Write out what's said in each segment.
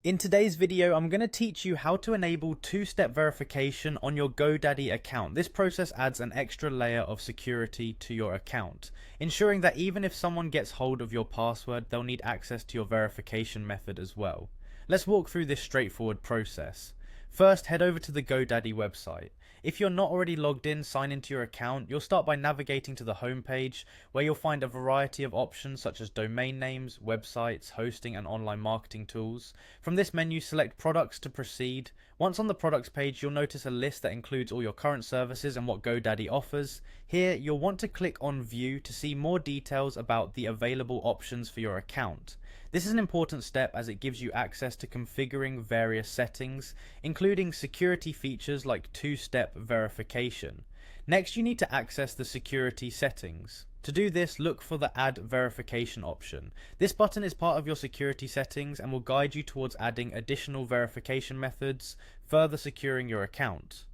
In today's video, I'm going to teach you how to enable two-step verification on your Godaddy account. This process adds an extra layer of security to your account, ensuring that even if someone gets hold of your password, they'll need access to your verification method as well. Let's walk through this straightforward process. First, head over to the Godaddy website. If you're not already logged in, sign into your account. You'll start by navigating to the home page, where you'll find a variety of options such as domain names, websites, hosting and online marketing tools. From this menu, select products to proceed. Once on the products page, you'll notice a list that includes all your current services and what Godaddy offers. Here, you'll want to click on view to see more details about the available options for your account. This is an important step as it gives you access to configuring various settings, including security features like two-step verification. Next, you need to access the security settings. To do this, look for the Add Verification option. This button is part of your security settings and will guide you towards adding additional verification methods, further securing your account.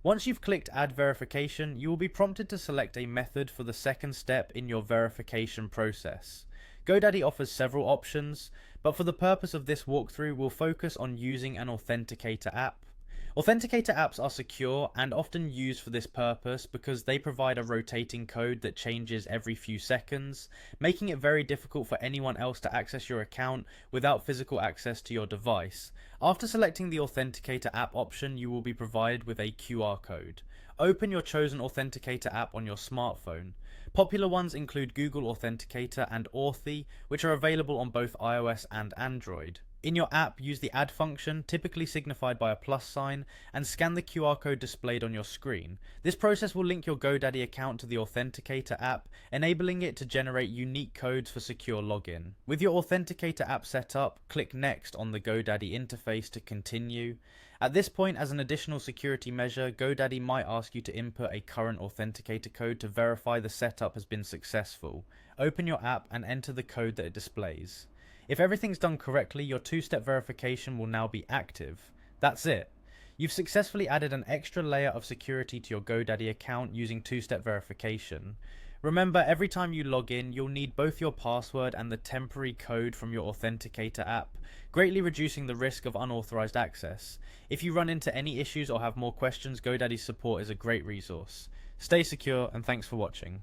Once you've clicked Add Verification, you will be prompted to select a method for the second step in your verification process. Godaddy offers several options, but for the purpose of this walkthrough, we'll focus on using an authenticator app. Authenticator apps are secure and often used for this purpose because they provide a rotating code that changes every few seconds, making it very difficult for anyone else to access your account without physical access to your device. After selecting the Authenticator app option, you will be provided with a QR code. Open your chosen Authenticator app on your smartphone. Popular ones include Google Authenticator and Authy, which are available on both iOS and Android. In your app, use the add function, typically signified by a plus sign, and scan the QR code displayed on your screen. This process will link your Godaddy account to the Authenticator app, enabling it to generate unique codes for secure login. With your Authenticator app set up, click Next on the Godaddy interface to continue. At this point, as an additional security measure, Godaddy might ask you to input a current Authenticator code to verify the setup has been successful. Open your app and enter the code that it displays. If everything's done correctly, your two-step verification will now be active. That's it. You've successfully added an extra layer of security to your Godaddy account using two-step verification. Remember, every time you log in, you'll need both your password and the temporary code from your Authenticator app, greatly reducing the risk of unauthorized access. If you run into any issues or have more questions, Godaddy's support is a great resource. Stay secure and thanks for watching.